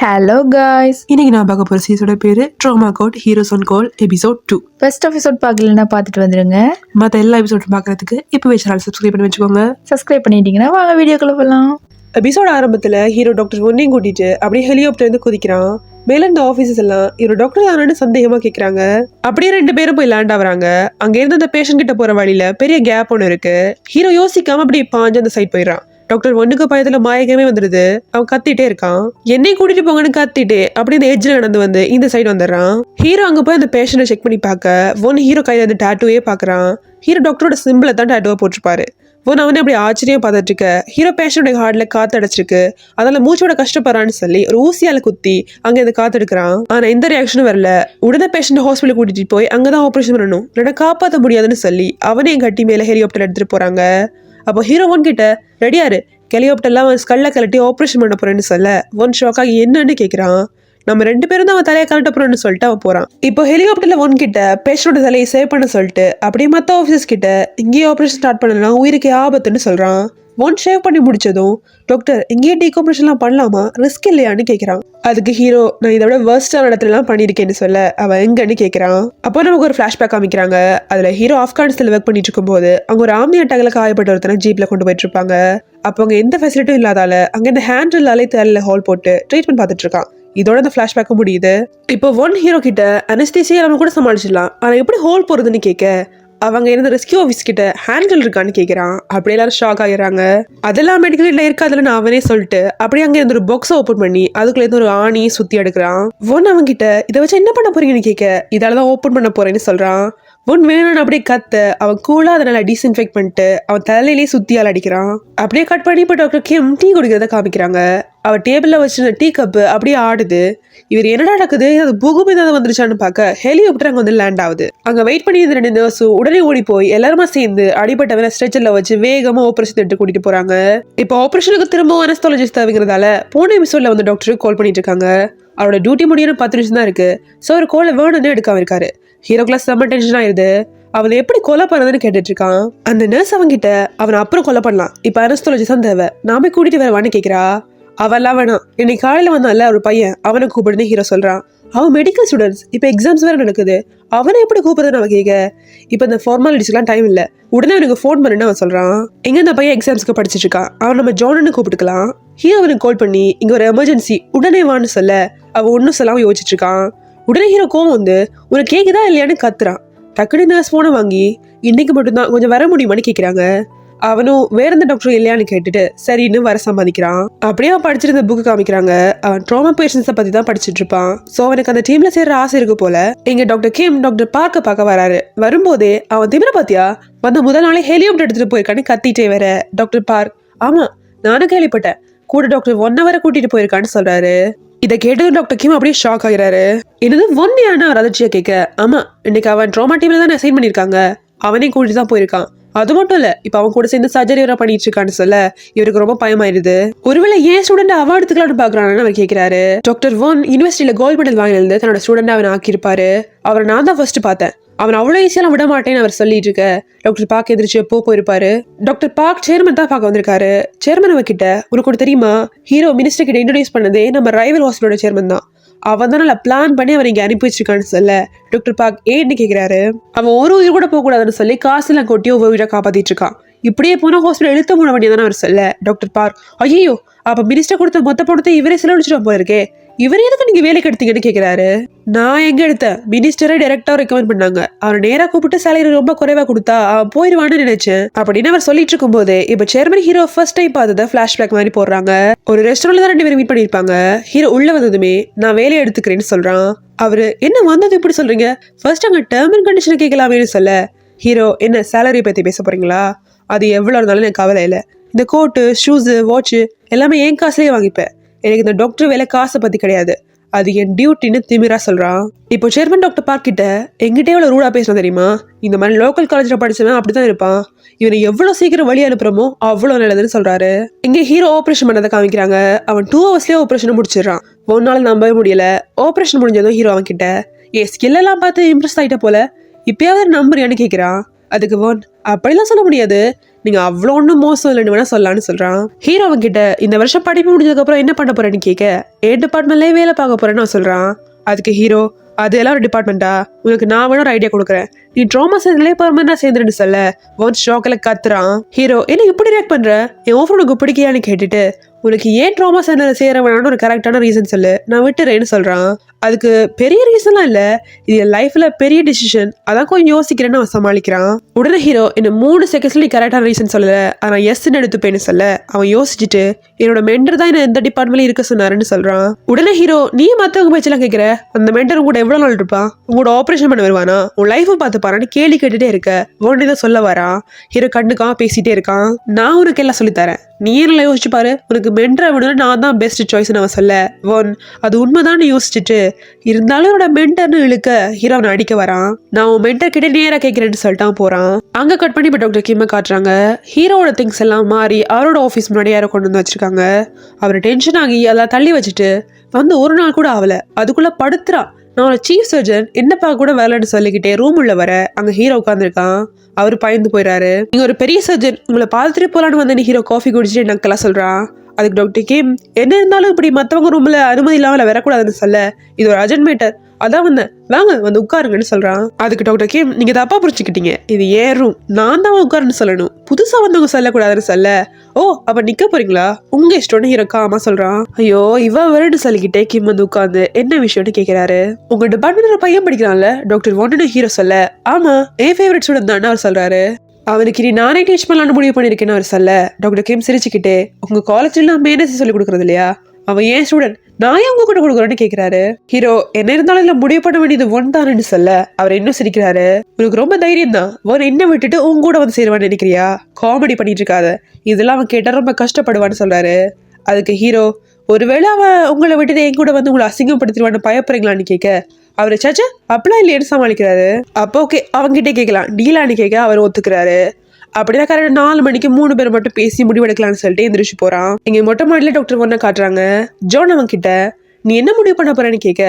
Hello guys, இன்னைக்கு நான் பார்க்க போகிற சீரிஸோட பேர் Trauma Code Heroes on Call episode 2. First episode பார்க்கலன்னா பார்த்துட்டு வந்துடுங்க. மற்ற எல்லா எபிசோடும் பார்க்கறதுக்கு இப்போவே சேனல் சப்ஸ்கிரைப் பண்ணி வச்சுக்கோங்க. சப்ஸ்கிரைப் பண்ணிட்டீங்கன்னா வாங்க வீடியோக்குள்ள போகலாம். எபிசோட் ஆரம்பத்தில் ஹீரோ டாக்டர் ஒன்னையும் கூட்டிட்டு அப்படியே ஹெலிகாப்டர்லேருந்து குதிக்கிறான். மேல இருந்த ஆஃபீஸர்ஸ் எல்லாம் இவர் டாக்டர் தானு சந்தேகமா கேட்குறாங்க. அப்படியே 2 பேரும் போய் லேண்ட் ஆகுறாங்க. அங்க இருந்து அந்த பேஷண்ட் கிட்ட போற வழியில பெரிய கேப் ஒன்று இருக்கு. ஹீரோ யோசிக்காம அப்படியே பாஞ்சு அந்த சைட் போயிடறான். டாக்டர் ஒன்னுக்கு பயத்துல மயக்கமே வந்துடுது. அவன் கத்திட்டே இருக்கான். என்னை கூட்டிட்டு போங்கன்னு கத்திட்டே அப்படி இந்த எட்ஜ்ல நடந்து வந்து இந்த சைடு வந்துடுறான். ஹீரோ அங்க போய் அந்த பேஷண்ட்டை செக் பண்ணி பார்க்க ஹீரோ கையில அந்த டாட்டூவே பாக்குறான். ஹீரோ டாக்டரோட சிம்பிளை தான் டாட்டூவா போட்டிருப்பாரு. அவனே அப்படி ஆச்சரியம் பார்த்துட்டு இருக்க. ஹீரோ பேஷண்டோட ஹார்ட்ல காத்து அடைச்சிருக்கு. அதனால மூச்சோட கஷ்டப்படுறான்னு சொல்லி ஒரு ஊசியால குத்தி அங்க இந்த காத்து எடுக்கிறான். ஆனா எந்த ரியாக்ஷனும் வரல. உடனே பேஷண்ட் ஹாஸ்பிட்டல் கூட்டிட்டு போய் அங்கதான் ஆபரேஷன் பண்ணணும், இல்லைன்னா காப்பாற்ற முடியாதுன்னு சொல்லி அவனே கட்டி மேல ஹெலிகாப்டர் எடுத்துட்டு போறாங்க. அப்போ ஹீரோ கிட்ட ரெடியாரு ஹெலிகாப்டர்லாம் ஸ்கல்ல கலட்டி ஆப்ரேஷன் பண்ண போறேன்னு சொல்ல ஷாக்காக என்னன்னு கேட்கிறான். நம்ம 2 பேரும் தான் அவன் தலையை கலட்ட போறோம்னு சொல்லிட்டு அவன் போறான். இப்போ ஹெலிகாப்டர்ல கிட்ட பேஷண்டோட தலையை சேவ் பண்ண சொல்லிட்டு அப்படியே மற்ற ஆஃபீஸர்ஸ் கிட்ட இங்கேயே ஆப்ரேஷன் ஸ்டார்ட் பண்ணலாம், உயிருக்கு ஆபத்துன்னு சொல்றான். ஷேவ் பண்ணி முடிச்சதும் டாக்டர் இங்கேயே டீகாப்ரேஷன்லாம் பண்ணலாமா, ரிஸ்க் இல்லையான்னு கேட்கிறான். அதுக்கு ஹீரோ நான் இதை விட வேர்ஸ்டான இடத்துலலாம் பண்ணியிருக்கேன்னு சொல்ல அவன் எங்கன்னு கேட்கிறான். அப்போ நமக்கு ஒரு ஃபிளாஷ்பேக் காமிக்கிறாங்க. அதுல ஹீரோ ஆப்கானிஸ்தான்ல ஒர்க் பண்ணிட்டு இருக்கும் போது அங்க ஒரு ஆர்மி அட்டாக்ல காயப்பட்ட ஒருத்தனை ஜீப்ல கொண்டு போயிட்டு இருப்பாங்க. அப்போ அங்க எந்த ஃபெசிலிட்டியும் இல்லாதால அங்க இந்த ஹேண்டில் தலையில ஹோல் போட்டு ட்ரீட்மெண்ட் பார்த்துட்டு இருக்கான். இதோட அந்த ஃபிளாஷ்பேக்கும் முடியுது. இப்போ ஹீரோ கிட்ட அனஸ்தீசியா நம்ம கூட சமாளிச்சிடலாம், ஆனா எப்படி ஹோல் போறதுன்னு கேட்க அவங்க இருந்த ரெஸ்கியூ ஆஃபீஸ் கிட்ட ஹேண்டில் இருக்கான்னு கேட்கிறான். அப்படி எல்லாரும் ஷாக் ஆகிறாங்க. அதெல்லாம் மெடிக்கல் இருக்காதுன்னு அவனே சொல்லிட்டு அப்படியே அங்கே இருந்த ஒரு பாக்ஸை ஓப்பன் பண்ணி அதுக்குள்ள இருந்து ஒரு ஆணி சுத்தி எடுக்கிறான். அவங்க கிட்ட இதை வச்சு என்ன பண்ண போறீங்கன்னு கேட்க இதாலதான் ஓப்பன் பண்ண போறேன்னு சொல்றான். வேணும்னு அப்படியே கத்த அவன் கூலா அதனால டிஸ்இன்ஃபெக்ட் பண்ணிட்டு அவன் தலையிலேயே சுத்தியால் அடிக்கிறான். அப்படியே கட் பண்ணி இப்போ டாக்டர் கிம் டீ குடிக்கிறத காமிக்கிறாங்க. அவ டேபிள்ல வச்சிருந்த டீ கப்பு அப்படியே ஆடுது. இவர் என்னடா நடக்குது, அது பூகம்பம் ஏதாவது வந்துருச்சான்னு பார்க்க ஹெலிகாப்டர் அங்க வந்து லேண்ட் ஆகுது. அங்க வெயிட் பண்ணி இருந்த 2 நர்ஸும் உடனே ஓடி போய் எல்லாருமா சேர்ந்து அடிபட்டவன ஸ்ட்ரெச்சர்ல வச்சு வேகமா ஆபரேஷன் எடுத்து கூட்டிட்டு போறாங்க. இப்போ ஆபரேஷனுக்கு திரும்ப அனஸ்தாலஜிஸ்ட் தேவைங்கிறதால போன எபிசோட்ல வந்து டாக்டர் கால் பண்ணிட்டு இருக்காங்க. அவரோட டியூட்டி முடியணும் 10 நிமிஷம் தான் இருக்கு. ஸோ ஒரு கோலை வேணும்னு எடுக்காம இருக்காரு. ஹீரோ கிளாஸ் செம்ம டென்ஷன் ஆயிருது. அவனை எப்படி கொலை பண்ணதுன்னு கேட்டுட்டு இருக்கான். அந்த நர்ஸ் அவங்கிட்ட அவனை அப்புறம் கொலை பண்ணலாம், இப்ப அனஸ்தாலஜிஸ்ட் தான் தேவை, நாம கூட்டிட்டு வரவான்னு கேட்கிறா. அவெல்லாம் வேணாம், இன்னைக்கு காலையில வந்தான்ல ஒரு பையன் அவனை கூப்பிடுன்னு ஹீரோ சொல்றான். அவன் மெடிக்கல் ஸ்டூடெண்ட்ஸ், இப்ப எக்ஸாம்ஸ் வேற நடக்குது, அவனை எப்படி கூப்பிடுறதுன்னு அவன் கேட்க இப்ப இந்த ஃபார்மாலிட்டிஸ்லாம் டைம் இல்ல, உடனே அவனுக்கு ஃபோன் பண்ணுன்னு அவன் சொல்றான். எங்க இந்த பையன் எக்ஸாம்ஸ்க்கு படிச்சிட்டு இருக்கான், அவன் நம்ம ஜான்னு கூப்பிட்டுக்கலாம். ஹீரோ அவனுக்கு கால் பண்ணி இங்க ஒரு எமர்ஜென்சி உடனே வான்னு சொல்ல அவன் ஒன்னும் சொல்லாம யோசிச்சுட்டு இருக்கான். உடனே ஹீரோ கோவம் வந்து உனக்கு கேக்குதா இல்லையான்னு கத்துறான். டக்குனு நர்ஸ் போனை வாங்கி இன்னைக்கு மட்டும்தான் கொஞ்சம் வர முடியுமான்னு கேட்கிறாங்க. அவனும் வேற எந்த டாக்டரும் இல்லையான்னு கேட்டுட்டு சரின்னு வர சம்பாதிக்கிறான். அப்படியே அவன் படிச்சிருந்த புக்கு காமிக்கிறாங்க. அவன் ட்ராமா பேஷன்ஸை பத்தி தான் படிச்சுட்டு இருப்பான். சோ அவனுக்கு அந்த டீம்ல சேர்ற ஆசை இருக்கு போல. இங்க டாக்டர் கிம் டாக்டர் பார்க்க வராரு. வரும்போதே அவன் திமிர பாத்தியா, வந்த முதல் நாளே ஹெலிகாப்டர் எடுத்துட்டு போயிருக்கான்னு கத்திட்டே வர டாக்டர் பார்க் ஆமா நானும் கேள்விப்பட்டேன், கூட டாக்டர் 1 hour கூட்டிட்டு போயிருக்கான்னு சொல்றாரு. இதை கேட்டது டாக்டர் கிம் அப்படியே ஷாக் ஆகிறாரு. என்னது ஒன்னியான அவர் அதிர்ச்சியா கேட்க ஆமா இன்னைக்கு அவன் ட்ராமா டீம்ல தான் அசைன் பண்ணிருக்காங்க, அவனையும் கூட்டிட்டு தான் போயிருக்கான். அது மட்டும் இல்ல இப்ப அவன் கூட சேர்ந்து சர்ஜரி வர பண்ணிட்டு இருக்கான்னு சொல்ல இவருக்கு ரொம்ப பயமாயிருது. ஒருவேளை ஏன் ஸ்டூடெண்ட் அவார்டு எடுத்துக்கலாம்னு பாக்குறான்னு அவர் கேட்கிறாரு. டாக்டர் யூனிவர்சிட்டியில கோல்டு மெடல் வாங்கினது தன்னோட ஸ்டூடெண்ட் அவன் ஆக்கியிருப்பாரு. அவரை நான் தான் ஃபர்ஸ்ட் பார்த்தேன், அவன் அவ்வளவு ஈஸியெல்லாம் விட மாட்டேன்னு அவர் சொல்லிட்டு இருக்க டாக்டர் பார்க் எதிர்த்து எப்போ போயிருப்பாரு. டாக்டர் பார்க் சேர்மன் தான் பார்க்க வந்திருக்காரு. சேர்மன் அவகிட்ட உனக்கு கூட தெரியுமா, ஹீரோ மினிஸ்டர் கிட்ட இன்ட்ரோடியூஸ் பண்ணதே நம்ம ரைவல் ஹாஸ்பிட்டலோட சேர்மன் தான், அவன் தான் நல்லா பிளான் பண்ணி அவன் இங்க அனுப்பி வச்சிருக்கான்னு சொல்ல டாக்டர் பார்க் ஏன்னு கேட்கிறாரு. அவன் ஒரு உயிர் கூட போக கூடாதுன்னு சொல்லி காசுலாம் கொட்டி ஒவ்வொரு உயிரை காப்பாத்திட்டு இருக்கான். இப்படியே போனா ஹாஸ்பிட்டல் எழுத்த மூட வேண்டியதானே அவர் சொல்ல டாக்டர் பார்க் ஐயோ அப்ப மினிஸ்டர் கொடுத்த மொத்த பணத்தை இவரே செலவழிச்சிட்டு போயிருக்கே, இவரே எதுக்கு நீங்க வேலைக்கு எடுத்தீங்கன்னு கேட்கிறாரு. நான் எங்க எடுத்தேன், மினிஸ்டரை டைரக்டா ரெக்கமெண்ட் பண்ணாங்க, அவரை நேரா கூப்பிட்டு சேலரி ரொம்ப குறைவா கொடுத்தா அவன் போயிருவான்னு நினைச்சேன் அப்படின்னு அவர் சொல்லிட்டு இருக்கும் போது இப்ப சேர்மன் ஹீரோ ஃபர்ஸ்ட் டைம் பார்த்தத பிளாஷ்பேக் மாதிரி போடுறாங்க. ஒரு ரெஸ்டாரண்ட்ல தான் 2 பேரும் மீட் பண்ணிருப்பாங்க. ஹீரோ உள்ள வந்ததுமே நான் வேலையை எடுத்துக்கிறேன்னு சொல்றான். அவரு என்ன வந்தது இப்படி சொல்றீங்க, ஃபர்ஸ்ட் அங்க டேர்ம் அண்ட் கண்டிஷன் கேட்கலாமேன்னு சொல்ல ஹீரோ என்ன சேலரி பத்தி பேச போறீங்களா, அது எவ்வளவு இருந்தாலும் எனக்கு கவலை இல்லை, இந்த கோட்டு ஷூஸு வாட்சு எல்லாமே என் காசுலயே வாங்கிப்பேன், எனக்கு இந்த டாக்டர் வேலை காசை பத்தி கிடையாது, அது என் டியூட்டின்னு திமிரா சொல்றான். இப்போ சேர்மன் டாக்டர் பார்க் கிட்ட எங்கிட்டே எவ்வளவு ரூடா பேசணும் தெரியுமா, இந்த மாதிரி லோக்கல் காலேஜ்ல படிச்சவன் அப்படிதான் இருப்பான், இவனை எவ்வளவு சீக்கிரம் வழி அனுப்புறமோ அவ்வளவு நல்லதுன்னு சொல்றாரு. இங்க ஹீரோ ஆபரேஷன் பண்ணதை காமிக்கிறாங்க. அவன் 2 hours ஆபரேஷன் முடிச்சிடறான். ஒரு நாள் நம்பவே முடியல. ஆபரேஷன் முடிஞ்சதும் ஹீரோ அவன் கிட்ட என் ஸ்கில் எல்லாம் பார்த்து இம்ப்ரெஸ் ஆயிட்ட போல, இப்பயாவது நம்புறியான்னு கேட்கிறான். அதுக்கு ஒன் அப்படிலாம் சொல்ல முடியாது, நீங்க அவ்வளோ ஒன்றும் மோசம் இல்லைன்னு வேணா சொல்லலான்னு சொல்றான். ஹீரோ அவன் கிட்ட இந்த வருஷம் படிப்பு முடிஞ்சதுக்கு அப்புறம் என்ன பண்ண போறேன்னு கேட்க டிபார்ட்மெண்ட்லயே வேலை பார்க்க போறேன்னு அவன் சொல்றான். அதுக்கு ஹீரோ அது எல்லாம் ஒரு டிபார்ட்மெண்ட்டா, உனக்கு நான் வேணும் ஒரு ஐடியா கொடுக்குறேன், நீ ட்ராமா சேர்ந்தே பெர்மனண்டா சேர்ந்துட்டு சொல்ல. ஒன் ஷாக்கில் கத்துறான். ஹீரோ என்ன இப்படி ரியாக்ட் பண்ற, என் ஆஃபர் உனக்கு பிடிக்கலையான்னு கேட்டுட்டு உனக்கு ஏன் ட்ராமா சென்டர்ல சேர வேணாம்னு ஒரு கரெக்டான ரீசன் சொல்லு, நான் விட்டுறேன்னு சொல்றான். அதுக்கு பெரிய ரீசன்லாம் இல்ல, இது என் லைஃப்ல பெரிய டிசிஷன், அதான் கொஞ்சம் யோசிக்கிறேன்னு அவன் சமாளிக்கிறான். உடனே ஹீரோ என்ன 3 செகண்ட்ஸ்ல நீ கரெக்டான ரீசன் சொல்லல, ஆனா எஸ்ன்னு எடுத்துப்பேன்னு சொல்ல அவன் யோசிச்சுட்டு என்னோட மென்டர் தான் என்ன எந்த டிபார்ட்மெண்ட்ல இருக்க சொன்னாருன்னு சொல்றான். உடனே ஹீரோ நீ மத்தவங்க பேச்செல்லாம் கேட்கிற, அந்த மென்டர் கூட எவ்வளவு நாள் இருப்பான், உங்களோட ஆபரேஷன் பண்ண வருவானா, உன் லைஃபை பார்த்து பாரான்னு கேள்வி கேட்டுட்டே இருக்க உடனே தான் சொல்ல வரான். ஹீரோ கண்டுக்காம பேசிட்டே இருக்கான். நான் உனக்கு எல்லாம் சொல்லித்தரேன், நீ என்ன யோசிச்சு பாரு, உனக்கு மென்டரை விட நான் தான் பெஸ்ட் சாய்ஸ்னு அவன் சொல்ல ஒன் அது உண்மைதான் யோசிச்சுட்டு இருந்தாலும் என்னோட மென்டர்னு இழுக்க ஹீரோ அவனை அடிக்க வரான். நான் உன் மென்டர் கிட்ட நேரா கேட்கிறேன்னு சொல்லிட்டான் போறான். அங்க கட் பண்ணி இப்போ டாக்டர் கிம்ம காட்டுறாங்க. ஹீரோட திங்ஸ் எல்லாம் மாறி அவரோட ஆஃபீஸ் முன்னாடி யாரோ கொண்டு வந்து வச்சிருக்காங்க. அவர் டென்ஷன் ஆகி அதெல்லாம் தள்ளி வச்சுட்டு வந்து ஒரு நாள் கூட ஆகல, அதுக்குள்ள படுத்துறான். நான் ஒரு சீஃப் சர்ஜன் என்னப்பா கூட வரலன்னு சொல்லிக்கிட்டே ரூம் உள்ள வர அங்க ஹீரோ உட்காந்துருக்கான். அவரு பயந்து போயிடாரு. நீங்க ஒரு பெரிய சர்ஜன், உங்களை பார்த்துட்டு போலான்னு வந்து ஹீரோ காஃபி குடிச்சிட்டு நக்கெல்லாம் சொல்றான். அதுக்கு டாக்டர் கிம் என்ன இருந்தாலும் இப்படி மற்றவங்க ரூம்ல அனுமதி இல்லாம வரக்கூடாதுன்னு சொல்ல, இது ஒரு அர்ஜென்ட் மேட்டர், அதான் வந்தேன், வாங்க வந்து உட்காருங்கன்னு சொல்றான். அதுக்கு டாக்டர் கிம் நீங்க தப்பா புரிச்சுக்கிட்டீங்க, இது ஏன் ரூம், நான் தான் உட்காருன்னு சொல்லணும், புதுசா வந்தவங்க சொல்லக்கூடாதுன்னு சொல்ல ஓ அப்ப நிக்க போறீங்களா, உங்க இஷ்டம்னு இருக்காம சொல்றான். ஐயோ இவ வரன்னு சொல்லிக்கிட்டே கிம் வந்து உட்காந்து என்ன விஷயம்னு கேட்கிறாரு. உங்க டிபார்ட்மெண்ட்ல பையன் படிக்கிறான்ல டாக்டர் ஒன்னு ஹீரோ சொல்ல ஆமா என் ஃபேவரட் ஸ்டூடெண்ட் தான் அவர் சொல்றாரு. அவனுக்கு நீ நானே டீச் பண்ணலான்னு முடிவு பண்ணிருக்கேன்னு அவர் சொல்ல டாக்டர் கிம் சிரிச்சுக்கிட்டே உங்க காலேஜ்ல நான் மேனேஜ் சொல்லி கொடுக்கறது இல்லையா, அவன் ஏன் ஸ்டூடெண்ட், நான் ஏன் உங்க கூட கொடுக்குறேன்னு கேட்கிறாரு. ஹீரோ என்ன இருந்தாலும் இல்ல முடிவு பண்ண வேண்டியது ஒன் தானு சொல்ல அவர் இன்னும் சிரிக்கிறாரு. உனக்கு ரொம்ப தைரியம் தான், ஒரு என்ன விட்டுட்டு உங்க கூட வந்து சேருவான்னு நினைக்கிறியா, காமெடி பண்ணிட்டு இருக்காத, இதெல்லாம் அவன் கேட்டா ரொம்ப கஷ்டப்படுவான்னு சொல்றாரு. அதுக்கு ஹீரோ ஒருவேளை அவன் உங்களை விட்டுட்டு என் கூட வந்து உங்களை அசிங்கப்படுத்திடுவான்னு பயப்படுறீங்களான்னு கேட்க அவரு சாச்சா அப்படிலாம் இல்லையேன்னு சமாளிக்கிறாரு. அப்போ ஓகே அவன்கிட்ட கேட்கலாம் டீலான்னு கேட்க அவர் ஒத்துக்கிறாரு. அப்படிதான் கரெக்டாக 4 மணிக்கு 3 பேர் மட்டும் பேசி முடிவெடுக்கலாம்னு சொல்லிட்டு எந்திரிச்சு போறான். இங்க மொட்டை மாடியில டாக்டர் ஒன்ன காட்டுறாங்க. ஜோன் அவன் கிட்ட நீ என்ன முடிவு பண்ண போறேன்னு கேட்க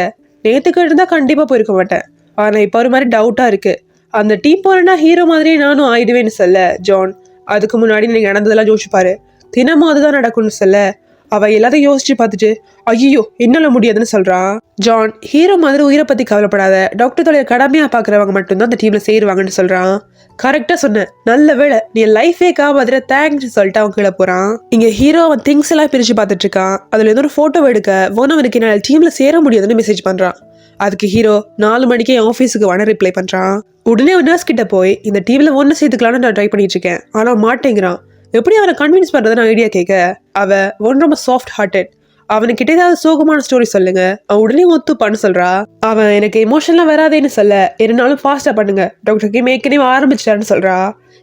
நேத்துக்கு இருந்தா கண்டிப்பா போயிருக்க மாட்டேன், ஆனா இப்ப ஒரு மாதிரி டவுட்டா இருக்கு, அந்த டீம் போறேன்னா ஹீரோ மாதிரியே நானும் ஆயிடுவேன்னு சொல்ல ஜான் அதுக்கு முன்னாடி நீங்க நடந்ததெல்லாம் யோசிச்சு பாரு, தினமும் அதுதான் நடக்கும்னு சொல்ல அவ எல்லாத்தையும் யோசிச்சு பார்த்துட்டு ஐயோ என்னால முடியாதுன்னு சொல்றான். ஜான் ஹீரோ மாதிரி உயிரை பத்தி கவலைப்படாத, டாக்டர் தொழிலை கடமையா பாக்குறவங்க மட்டும்தான் அந்த டீம்ல சேருவாங்கன்னு சொல்றான். கரெக்டா சொன்ன, நல்ல வேலை நீ லைஃபே காப்பாதுற தேங்க்ஸ் சொல்லிட்டு அவன் கீழே போறான். இங்க ஹீரோ அவன் திங்ஸ் எல்லாம் பிரிச்சு பார்த்துட்டு இருக்கான். அதுல ஏதோ ஒரு போட்டோ எடுக்க அவனுக்கு என்னால டீம்ல சேர முடியாதுன்னு மெசேஜ் பண்றான். அதுக்கு ஹீரோ 4 மணிக்கே ஆஃபீஸுக்கு வன ரிப்ளை பண்றான். உடனே ஒரு நர்ஸ் கிட்ட போய் இந்த டீம்ல ஒன்னு சேர்த்துக்கலான்னு நான் ட்ரை பண்ணிட்டு இருக்கேன், ஆனா மாட்டேங்கிறான், எப்படி அவனை கன்வின்ஸ் பண்றதுன்னு ஐடியா கேட்க அவ ஒன் ரொம்ப சாஃப்ட் ஹார்ட்டட், அவனுக்கிட்ட ஏதாவது சோகமான ஸ்டோரி சொல்லுங்க, அவன் உடனே ஒத்துப்பான்னு சொல்றா. அவன் எனக்கு எமோஷன்லாம் வராதேன்னு சொல்ல என்னாலும் ஃபாஸ்டா பண்ணுங்க, டாக்டர் கிம் ஏற்கனவே ஆரம்பிச்சிட்டான்னு சொல்றா.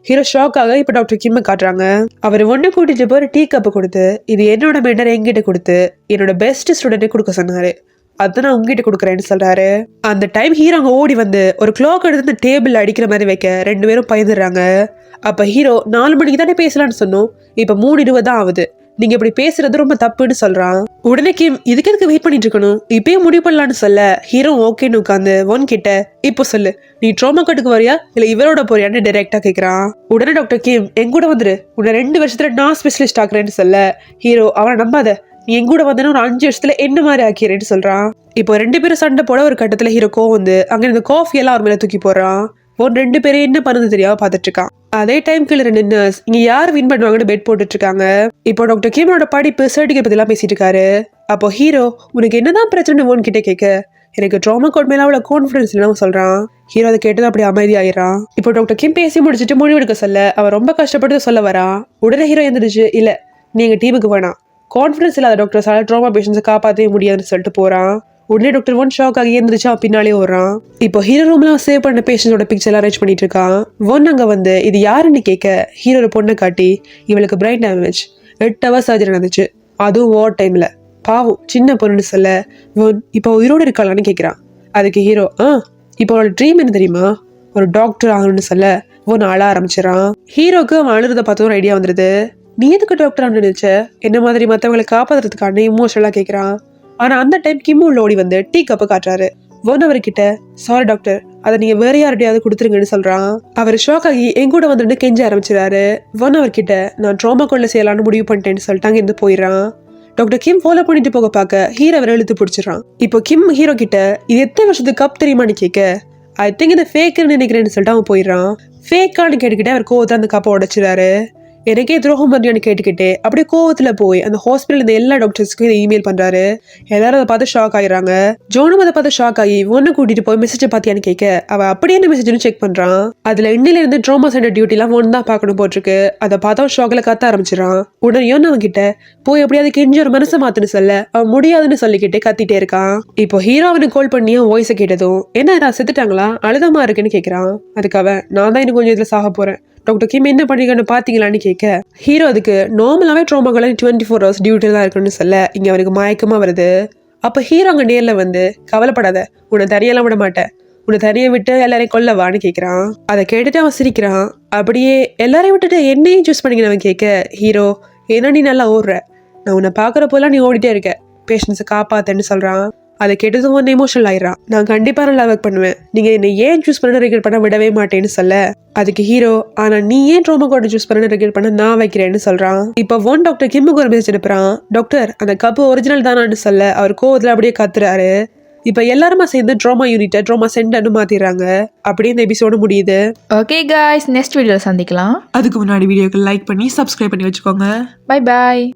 ஹீரோ ஷாக்காக இப்ப டாக்டர் கிம்ம காட்டுறாங்க. அவர் ஒன்னு கூட்டிட்டு போய் டீ கப்பு கொடுத்து இது என்னோட மென்டர் எங்கிட்ட கொடுத்து என்னோட பெஸ்ட் ஸ்டூடெண்ட் கொடுக்க சொன்னாரு, அதான் நான் உங்ககிட்ட கொடுக்குறேன்னு சொல்றாரு. அந்த டைம் ஹீரோ அங்க ஓடி வந்து ஒரு கிளாக் எடுத்து இந்த டேபிள் அடிக்கிற மாதிரி வைக்க 2 பேரும் பயந்துடுறாங்க. அப்ப ஹீரோ 4 மணிக்கு தானே பேசலான்னு சொன்னோம், இப்ப 3:20 தான் ஆகுது, நீங்க இப்படி பேசுறது ரொம்ப தப்புன்னு சொல்றான். உடனே கிம் இதுக்கு எதுக்கு வெயிட் பண்ணிட்டு இருக்கணும், இப்பயே முடிவு பண்ணலான்னு சொல்ல ஹீரோ ஓகேன்னு உட்காந்து ஒன் கிட்ட இப்போ சொல்லு நீ ட்ராமா கட்டுக்கு வரியா இல்ல இவரோட போறியான்னு டைரக்டா கேக்குறான். உடனே டாக்டர் கிம் என் கூட வந்துரு, உன்னை 2 வருஷத்துல நான் ஸ்பெஷலிஸ்ட் ஆக்குறேன்னு சொல்ல ஹீரோ அவனை நம்பாத, நீ என் கூட வந்தேன்னா ஒரு 5 வருஷத்துல என்ன மாதிரி ஆக்கிறேன்னு சொல்றான். இப்போ 2 பேரும் சண்டை போட ஒரு கட்டத்துல ஹீரோ வந்து அங்க இந்த காஃபி எல்லாம் அவர் மேல தூக்கி போடுறான். 2 பேரும் என்ன பண்ணுது தெரியாம பாத்துட்டு இருக்கான். அதே டைம்க்கு 2 நர்ஸ் இங்க யார் வின் பண்ணுவாங்கன்னு பெட் போட்டுட்டு இருக்காங்க. இப்போ டாக்டர் கிமோட படிப்பு சர்டிஃபிகேட் பத்தி எல்லாம் பேசிட்டு இருக்காரு. அப்போ ஹீரோ உனக்கு என்னதான் பிரச்சனை ஒன் கிட்ட கேட்க எனக்கு ட்ராமா கோட் மேல அவ்வளவு கான்பிடன்ஸ் இல்லைன்னு சொல்றான். ஹீரோ அதை கேட்டது அப்படி அமைதியாயிரான். இப்போ டாக்டர் கிம் பேசி முடிச்சுட்டு முடிவெடுக்க சொல்ல அவன் ரொம்ப கஷ்டப்பட்டு சொல்ல வரான். உடனே ஹீரோ எந்திரிச்சு இல்ல நீங்க டீமுக்கு வேணாம், கான்பிடன்ஸ் இல்லாத டாக்டர்ஸால ட்ராமா பேஷண்ட்ஸை காப்பாற்றவே முடியாதுன்னு சொல்லிட்டு போறான். உடனே டாக்டர் ஒன் ஷாக் ஆகி எழுந்திரிச்சு பின்னாலே ஓடுறான். இப்போ ஹீரோ ரூம்ல சேவ் பண்ண பேஷண்டோட பிக்சர் எல்லாம் அரேஞ்ச் பண்ணிட்டு இருக்கான். ஒன் அங்க வந்து இது யாருன்னு கேட்க ஹீரோட பொண்ணை காட்டி இவளுக்கு பிரைன் டேமேஜ் 8 ஹவர்ஸ் சர்ஜரி நடந்துச்சு, அதுவும் வார் டைம்ல, பாவம் சின்ன பொண்ணுன்னு சொல்ல ஒன் இப்போ உயிரோடு இருக்காளான்னு கேட்கிறான். அதுக்கு ஹீரோ இப்போ அவளோட ட்ரீம் என்ன தெரியுமா, ஒரு டாக்டர் ஆகணும்னு சொல்ல ஒன் அழ ஆரம்பிச்சிடறான். ஹீரோக்கு அவன் அழுறத பார்த்து ஒரு ஐடியா வந்துருது. நீ எதுக்கு டாக்டர் ஆகணும்னு நினைச்ச, என்ன மாதிரி மற்றவங்களை காப்பாத்துறதுக்கான இமோஷனலா கேட்கிறான். ஆனா அந்த டைம் கிம் உள்ள ஓடி வந்து டீ கப்பு காட்டுறாரு. ஒன் அவர்கிட்ட சாரி டாக்டர் அதை நீங்க வேற யார்கிட்டயாவது கொடுத்துருங்கன்னு சொல்றான். அவர் ஷாக் ஆகி என் கூட வந்துட்டு கெஞ்ச ஆரம்பிச்சிடாரு. ஒன் அவர்கிட்ட நான் ட்ராமா கொள்ள செய்யலாம்னு முடிவு பண்ணிட்டேன்னு சொல்லிட்டு அங்க இருந்து போயிடுறான். டாக்டர் கிம் ஃபாலோ பண்ணிட்டு போக பார்க்க ஹீரோ அவரை இழுத்து பிடிச்சிடறான். இப்போ கிம் ஹீரோ கிட்ட இது எத்தனை வருஷத்துக்கு கப் தெரியுமான்னு கேட்க ஐ திங்க் இந்த ஃபேக்குன்னு நினைக்கிறேன்னு சொல்லிட்டு அவன் போயிடுறான். ஃபேக்கான்னு கேட்டுக்கிட்டே அவர் கோவத்தை அந்த கப்பை உடைச்சிடாரு. எனக்கே துரோகம் பண்ணியான்னு கேட்டுக்கிட்டே அப்படியே கோவத்துல போய் அந்த ஹாஸ்பிட்டல் இருந்த எல்லா டாக்டர்ஸ்க்கும் இதை இமெயில் பண்றாரு. எல்லாரும் அதை பார்த்து ஷாக் ஆயிடுறாங்க. ஜோனும் அதை பார்த்து ஷாக் ஆகி ஒன்னு கூட்டிட்டு போய் மெசேஜை பார்த்தியான்னு கேட்க அவ அப்படியே என்ன மெசேஜ்னு செக் பண்றான். அதுல இன்னில இருந்து ட்ராமா சென்டர் டியூட்டி எல்லாம் ஒன்னு தான் பார்க்கணும் போட்டிருக்கு. அதை பார்த்தா ஷாக்ல கத்த ஆரம்பிச்சிடறான். உடனே அவன் கிட்ட போய் எப்படியாவது கெஞ்சி ஒரு மனசை மாத்துன்னு சொல்ல அவன் முடியாதுன்னு சொல்லிக்கிட்டே கத்திட்டே இருக்கான். இப்போ ஹீரோ அவனுக்கு கால் பண்ணி அவன் வாய்ஸை கேட்டதும் என்ன செத்துட்டாங்களா அழுதமா இருக்குன்னு கேட்கறான். அதுக்கு அவன் நான் தான் இன்னும் கொஞ்சம் இதுல சாக போறேன், டாக்டர் கிம் என்ன பண்ணிருக்கான்னு பாத்தீங்களான்னு கேட்க ஹீரோ அதுக்கு நார்மலாவே ட்ராமாக்களை 24 hours டியூட்டி தான் இருக்குன்னு சொல்ல இங்க அவனுக்கு மயக்கமா வருது. அப்ப ஹீரோ அங்க நேர்ல வந்து கவலைப்படாத, உன்னை தனியெல்லாம் விட மாட்டேன், உன்னை தனியை விட்டு எல்லாரையும் கொல்லவான்னு கேட்கறான். அதை கேட்டுட்டு அவன் சிரிக்கிறான். அப்படியே எல்லாரையும் விட்டுட்டு என்னையும் சூஸ் பண்ணிக்கணும் அவன் கேட்க ஹீரோ ஏன்னா நீ நல்லா ஓடுற, நான் உன்னை பாக்குறப்போலாம் நீ ஓடிட்டே இருக்க, பேஷன்ஸை காப்பாத்தன்னு சொல்றான். அதை கேட்டதும் ஒன்று எமோஷனல் ஆயிடுறான். நான் கண்டிப்பா நல்லா ஒர்க் பண்ணுவேன், நீங்க என்னை ஏன் சூஸ் பண்ண ரெக்ரெட் பண்ண விடவே மாட்டேன்னு சொல்ல அதுக்கு ஹீரோ ஆனா நீ ஏன் ட்ராமா கோட்டை சூஸ் பண்ண ரெக்ரெட் பண்ண நான் வைக்கிறேன்னு சொல்றான். இப்போ ஒன் டாக்டர் கிம்முக்கு ஒரு மெசேஜ் அனுப்புறான். டாக்டர் அந்த கப்பு ஒரிஜினல் தானான்னு சொல்ல அவர் கோவத்துல அப்படியே கத்துறாரு. இப்ப எல்லாருமா சேர்ந்து ட்ராமா யூனிட்டை ட்ராமா சென்டர்னு மாத்திடுறாங்க. அப்படியே இந்த எபிசோடு முடியுது. ஓகே காய்ஸ், நெக்ஸ்ட் வீடியோவில் சந்திக்கலாம். அதுக்கு முன்னாடி வீடியோக்கு லைக் பண்ணி சப்ஸ்கிரைப் பண்ணி வச்சுக்கோங்க. Bye bye.